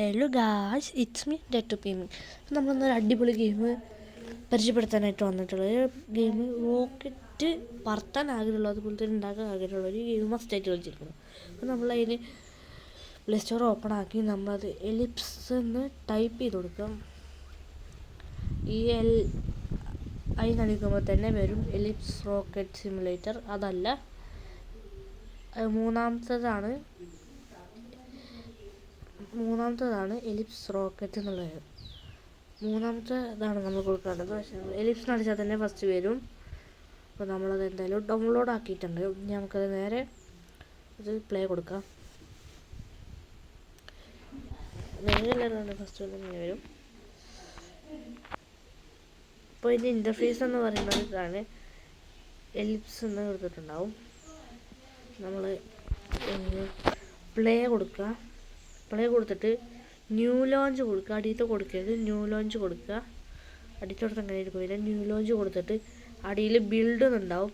Hello guys, it's me debt to gaming. അപ്പോൾ നമ്മളൊന്നൊരു അടിപൊളി ഗെയിം പരിചയപ്പെടുത്താനായിട്ട് വന്നിട്ടുള്ളത്. ഗെയിം റോക്കറ്റ് പറത്താൻ ആഗ്രഹമുള്ള, അതുപോലെ തന്നെ ഉണ്ടാക്കാൻ ആഗ്രഹമുള്ള ഒരു ഗെയിം മസ്റ്റായിട്ട് കളിച്ചിരിക്കുന്നു. അപ്പോൾ നമ്മളതിന് പ്ലേ സ്റ്റോർ ഓപ്പൺ ആക്കി നമ്മളത് എലിപ്സ് എന്ന് ടൈപ്പ് ചെയ്ത് കൊടുക്കാം. ഈ അതിനടിക്കുമ്പോൾ തന്നെ വരും എലിപ്സ് റോക്കറ്റ് സിമുലേറ്റർ. അതല്ല, മൂന്നാമത്തേതാണ് എലിപ്സ് റോക്കറ്റ് എന്നുള്ളത്. മൂന്നാമത്തേതാണ് നമ്മൾ കൊടുക്കേണ്ടത്. പക്ഷേ എലിപ്സ് അടിച്ചാൽ തന്നെ ഫസ്റ്റ് വരും. അപ്പോൾ നമ്മളത് എന്തായാലും ഡൗൺലോഡ് ആക്കിയിട്ടുണ്ട്. ഇനി നമുക്കത് നേരെ ഇത് പ്ലേ കൊടുക്കാം. നേരെ ഫസ്റ്റ് ഇങ്ങനെ വരും. അപ്പോൾ ഇതിൻ്റെ ഇൻ്റർഫേസ് എന്ന് പറയുന്നത് ഇതാണ്. എലിപ്സ് എന്ന് കൊടുത്തിട്ടുണ്ടാവും. നമ്മൾ പ്ലേ കൊടുക്കുക. പ്ലേ കൊടുത്തിട്ട് ന്യൂ ലോഞ്ച് കൊടുക്കുക. അടിയത്തെ കൊടുക്കരുത്, ന്യൂ ലോഞ്ച് കൊടുക്കുക. അടിയത്തെ കൊടുത്ത് അങ്ങനെ എടുക്കില്ല. ന്യൂ ലോഞ്ച് കൊടുത്തിട്ട് അടിയിൽ ബിൽഡ് എന്നുണ്ടാവും.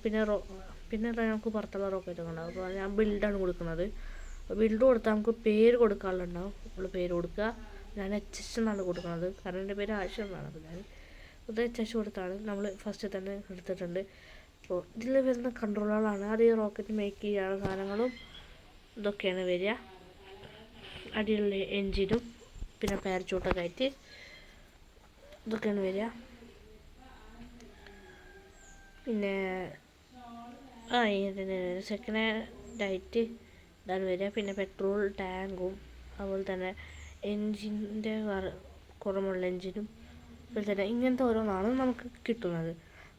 പിന്നെ നമുക്ക് പുറത്തുള്ള റോക്കറ്റൊക്കെ ഉണ്ടാവും. അപ്പോൾ ഞാൻ ബിൽഡാണ് കൊടുക്കുന്നത്. ബിൽഡ് കൊടുത്താൽ നമുക്ക് പേര് കൊടുക്കാനുണ്ടാവും. നമ്മൾ പേര് കൊടുക്കുക. ഞാൻ HS എന്നാണ് കൊടുക്കുന്നത്, കാരണം എൻ്റെ പേര് ആവശ്യം എന്നാണ്. അപ്പോൾ ഞാൻ ഇത് HS കൊടുത്താണ് നമ്മൾ ഫസ്റ്റ് തന്നെ എടുത്തിട്ടുണ്ട്. അപ്പോൾ ഇതിൽ വരുന്ന കൺട്രോളുകളാണ്. അത് ഈ റോക്കറ്റ് മേക്ക് ചെയ്യാനുള്ള സാധനങ്ങളും ഇതൊക്കെയാണ് വരിക. അടിയിലുള്ള എൻജിനും പിന്നെ പാരച്യൂട്ടൊക്കെ ആയിട്ട് ഇതൊക്കെയാണ് വരിക. പിന്നെ ഇതിന് സെക്കൻഡായിട്ട് ഇതാണ് വരിക. പിന്നെ പെട്രോൾ ടാങ്കും അതുപോലെ തന്നെ എൻജിൻ്റെ കുറവുള്ള എൻജിനും അതുപോലെ തന്നെ ഇങ്ങനത്തെ ഓരോന്നാണ് നമുക്ക് കിട്ടുന്നത്.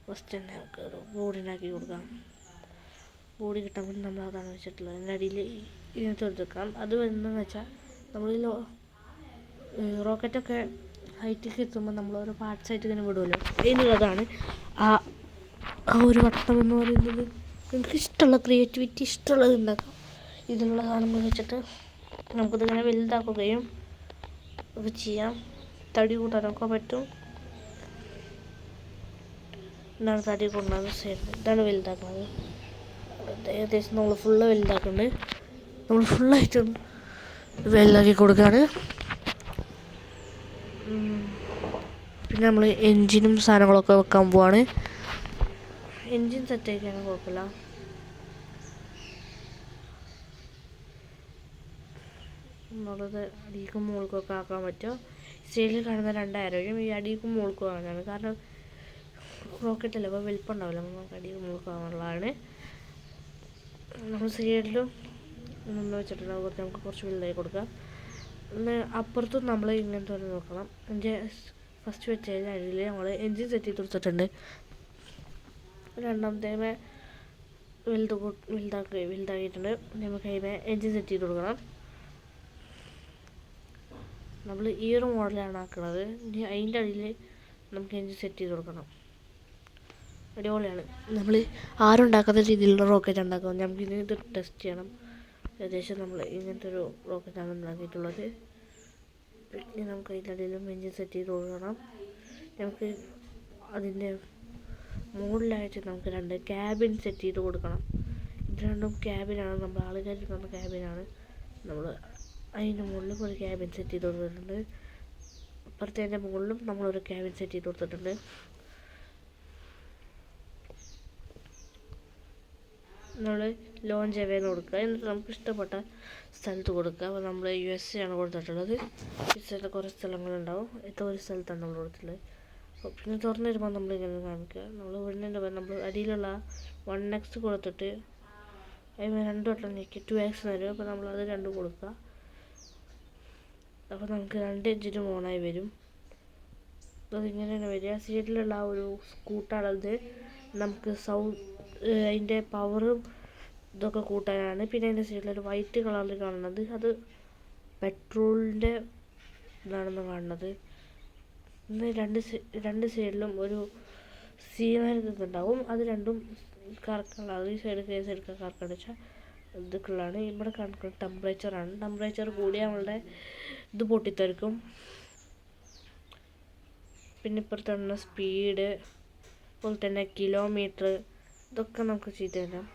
ഫസ്റ്റ് തന്നെ നമുക്ക് ഒരു ബോഡിനാക്കി കൊടുക്കാം. ബോഡി കിട്ടാൻ വേണ്ടി നമ്മൾ അതാണ് വെച്ചിട്ടുള്ളത്. അതിൻ്റെ അടിയിൽ ഇങ്ങനത്തെ എടുത്തേക്കാം. അത് വരുന്നതെന്ന് വെച്ചാൽ നമ്മൾ റോക്കറ്റൊക്കെ ഹൈറ്റിലേക്ക് എത്തുമ്പോൾ നമ്മൾ ഓരോ പാർട്സായിട്ട് ഇങ്ങനെ വിടുമല്ലോ, അതിനുള്ളതാണ് ആ ഒരു വട്ടം എന്ന് പറയുന്നത്. നമുക്ക് ഇഷ്ടമുള്ള ക്രിയേറ്റിവിറ്റി ഇഷ്ടമുള്ളത് ഉണ്ടാക്കാം. ഇതിനുള്ള സാധനങ്ങൾ വെച്ചിട്ട് നമുക്കിതിങ്ങനെ വലുതാക്കുകയും ഒക്കെ ചെയ്യാം. തടി കൂട്ടാനൊക്കെ പറ്റും. ഇതാണ് തടി കൊണ്ടുവന്ന സൈഡ്. ഇതാണ് വലുതാക്കുന്നത്. ഏകദേശം നമ്മൾ ഫുള്ള് വലുതാക്കുന്നുണ്ട്. നമ്മൾ ഫുള്ളായിട്ട് വലുതാക്കി കൊടുക്കുകയാണ്. പിന്നെ നമ്മൾ എൻജിനും സാധനങ്ങളൊക്കെ വെക്കാൻ പോവാണ്. എൻജിൻ സെറ്റാക്കിയാണ് കുഴപ്പമില്ല. നമ്മളത് അടിക്കും മുകൾക്കൊക്കെ ആക്കാൻ പറ്റും. സൈഡിൽ കാണുന്ന 2 ആരോയും ഈ അടിക്കും മുകൾക്കും ആകാനാണ്. കാരണം റോക്കറ്റല്ലേ, അപ്പോൾ വലിപ്പമുണ്ടാവില്ല. നമുക്ക് അടിക്കും മുകൾക്കും ആകാനുള്ളതാണ്. നമ്മൾ സൈഡിലും നിന്ന് വെച്ചിട്ടുണ്ടാവും. കുറച്ച് നമുക്ക് കുറച്ച് വലുതായി കൊടുക്കാം. അപ്പുറത്തും നമ്മൾ ഇങ്ങനത്തെ ഒരു നോക്കണം. എൻ്റെ ഫസ്റ്റ് വെച്ചതിന് അടിയിൽ നമ്മൾ എൻജിൻ സെറ്റ് ചെയ്ത് കൊടുത്തിട്ടുണ്ട്. രണ്ടാമത്തേമേ വലുതാക്കിയിട്ടുണ്ട്. നമുക്ക് അതിനെ എൻജിൻ സെറ്റ് ചെയ്ത് കൊടുക്കണം. നമ്മൾ ഈ ഒരു മോഡലാണ് ആക്കുന്നത്. ഇനി അതിൻ്റെ അടിയിൽ നമുക്ക് എൻജിൻ സെറ്റ് ചെയ്ത് കൊടുക്കണം. അടിപൊളിയാണ്. നമ്മൾ ആരും ഉണ്ടാക്കാത്ത രീതിയിലുള്ള റോക്കറ്റ് ഉണ്ടാക്കാം. നമുക്കിനി ഇത് ടെസ്റ്റ് ചെയ്യണം. ഏകദേശം നമ്മൾ ഇങ്ങനത്തെ ഒരു റോക്കറ്റാണ് ഉണ്ടാക്കിയിട്ടുള്ളത്. പിന്നെ നമുക്ക് അതിൻ്റെ അടിയിലും എൻജിൻ സെറ്റ് ചെയ്ത് കൊടുക്കണം. നമുക്ക് അതിൻ്റെ മുകളിലായിട്ട് നമുക്ക് 2 ക്യാബിൻ സെറ്റ് ചെയ്ത് കൊടുക്കണം. ഇത് രണ്ടും ക്യാബിനാണ്. നമ്മൾ ആൾക്കാർ തന്ന ക്യാബിനാണ്. നമ്മൾ അതിൻ്റെ മുകളിലും ഒരു ക്യാബിൻ സെറ്റ് ചെയ്ത് കൊടുത്തിട്ടുണ്ട്. അപ്പുറത്തതിൻ്റെ മുകളിലും നമ്മളൊരു ക്യാബിൻ സെറ്റ് ചെയ്ത് കൊടുത്തിട്ടുണ്ട്. നമ്മൾ ലോഞ്ച് എവേന്ന് കൊടുക്കുക. എന്നിട്ട് നമുക്ക് ഇഷ്ടപ്പെട്ട സ്ഥലത്ത് കൊടുക്കുക. അപ്പോൾ നമ്മൾ USA ആണ് കൊടുത്തിട്ടുള്ളത്. USA കുറേ സ്ഥലങ്ങളുണ്ടാവും. ഒരു സ്ഥലത്താണ് നമ്മൾ കൊടുത്തിട്ടുള്ളത്. അപ്പോൾ പിന്നെ തുറന്നു വരുമ്പോൾ നമ്മളിങ്ങനെ കാണിക്കുക. നമ്മൾ വീടിൻ്റെ നമ്മൾ അടിയിലുള്ള 1x കൊടുത്തിട്ട് അതിന് 2 വട്ടം നീക്കി 2x വരും. അപ്പോൾ നമ്മളത് 2 കൊടുക്കുക. അപ്പോൾ നമുക്ക് 2 എൻജിനും ഓണായി വരും. അതിങ്ങനെയാണ് വരിക. സൈഡിലുള്ള ആ ഒരു സ്കൂട്ടാണത്. നമുക്ക് അതിൻ്റെ പവറും ഇതൊക്കെ കൂട്ടാനാണ്. പിന്നെ അതിൻ്റെ സൈഡിലൊരു വൈറ്റ് കളറിൽ കാണുന്നത് അത് പെട്രോളിൻ്റെ ഇതാണെന്ന് കാണുന്നത്. ഇന്ന് രണ്ട് സൈഡിലും ഒരു സീമാരിക്കുണ്ടാവും. അത് രണ്ടും കറക്കാനുള്ളത്. ഈ സൈഡ് കറക്കാന്ന് വെച്ചാൽ ഇതൊക്കെയുള്ളതാണ്. ഇവിടെ കാണിക്കുന്നത് ടെമ്പറേച്ചറാണ്. ടെമ്പറേച്ചർ കൂടിയാൽ നമ്മളുടെ ഇത് പൊട്ടിത്തെറിക്കും. പിന്നെ ഇപ്പുറത്തുള്ള സ്പീഡ്, അതുപോലെ തന്നെ കിലോമീറ്റർ, ഇതൊക്കെ നമുക്ക് ചെയ്ത് തരാം.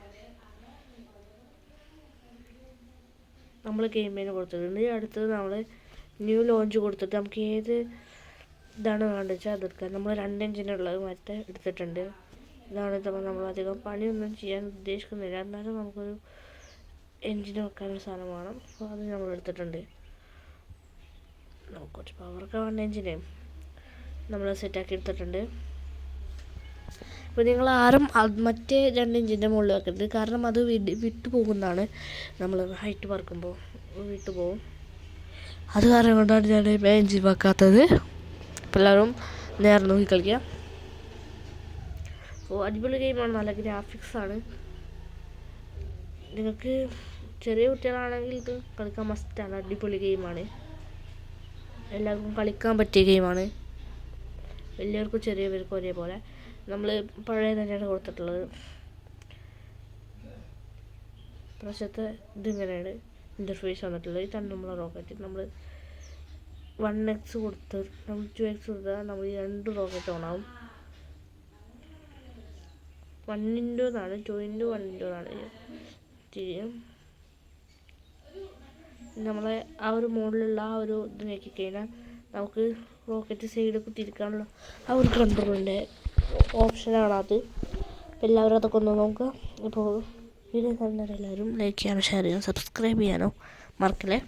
നമ്മൾ ഗെയിമിന് കൊടുത്തിട്ടുണ്ട്. അടുത്തത് നമ്മൾ ന്യൂ ലോഞ്ച് കൊടുത്തിട്ട് നമുക്ക് ഏത് ഇതാണ് വേണ്ടത് വെച്ചാൽ അതെടുക്കാം. നമ്മൾ 2 എഞ്ചിനുള്ളത് മറ്റേ എടുത്തിട്ടുണ്ട്. ഇതാണ് ഇതൊക്കെ നമ്മൾ അധികം പണിയൊന്നും ചെയ്യാൻ ഉദ്ദേശിക്കുന്നില്ല, എന്നാലും നമുക്കൊരു എഞ്ചിന് വെക്കാനൊരു സാധനം വേണം. അപ്പോൾ അത് നമ്മൾ എടുത്തിട്ടുണ്ട്. നമുക്ക് കുറച്ച് പവറൊക്കെ വേണ്ട എഞ്ചിന് നമ്മൾ സെറ്റാക്കി എടുത്തിട്ടുണ്ട്. അപ്പോൾ നിങ്ങൾ ആരും മറ്റേ 2 എഞ്ചിൻ്റെ മുകളിൽ വെക്കരുത്, കാരണം അത് വിട്ടു പോകുന്നതാണ്. നമ്മൾ ഹൈറ്റ് പറക്കുമ്പോൾ വിട്ടു പോകും. അത് കാരണം കൊണ്ടാണ് ഞാൻ എഞ്ചിൻ വെക്കാത്തത്. അപ്പോൾ എല്ലാവരും നേരെ നോക്കി കളിക്കുക. അപ്പോൾ അടിപൊളി ഗെയിമാണ്, നല്ല ഗ്രാഫിക്സാണ്. നിങ്ങൾക്ക് ചെറിയ കുട്ടികളാണെങ്കിൽ ഇത് കളിക്കാൻ മസ്റ്റാണ്. അടിപൊളി ഗെയിമാണ്, എല്ലാവർക്കും കളിക്കാൻ പറ്റിയ ഗെയിമാണ്. വലിയവർക്കും ചെറിയവർക്കും ഒരേപോലെ. നമ്മൾ പഴയ തന്നെയാണ് കൊടുത്തിട്ടുള്ളത്. പ്രാവശ്യത്തെ ഇതിങ്ങനെയാണ് ഇൻ്റർഫേസ് വന്നിട്ടുള്ളത്. ഇതാണ് നമ്മളെ റോക്കറ്റ്. നമ്മൾ 1x കൊടുത്ത് നമ്മൾ 2x കൊടുത്താൽ നമ്മൾ 2 റോക്കറ്റ് ഓണാവും. 1x എന്നാണ്, 2x1 എന്നാണ് ചെയ്യും. നമ്മളെ ആ ഒരു മോഡിലുള്ള ആ ഒരു ഇത് നോക്കിക്കഴിഞ്ഞാൽ നമുക്ക് റോക്കറ്റ് സൈഡ് കുത്തിയിരിക്കാനുള്ള ആ ഒരു കൺട്രോളിൻ്റെ ഓപ്ഷനാണ് അത്. എല്ലാവരും അതൊക്കെ ഒന്ന് നോക്കുക. അപ്പോൾ വീഡിയോ കാണുന്നവർ എല്ലാവരും ലൈക്ക് ചെയ്യാനോ ഷെയർ ചെയ്യാനോ സബ്സ്ക്രൈബ് ചെയ്യാനോ മറക്കല്ലേ.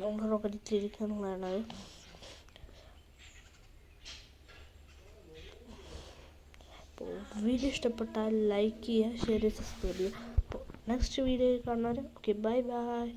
നമ്മൾ റോക്കറ്റിലിരിക്കുക എന്നുള്ളതാണ്. അപ്പോൾ വീഡിയോ ഇഷ്ടപ്പെട്ടാൽ ലൈക്ക് ചെയ്യുക, ഷെയർ ചെയ്യുക, സബ്സ്ക്രൈബ് ചെയ്യുക. അപ്പോൾ നെക്സ്റ്റ് വീഡിയോ കാണുന്നവരെ ഓക്കെ, ബൈ ബൈ.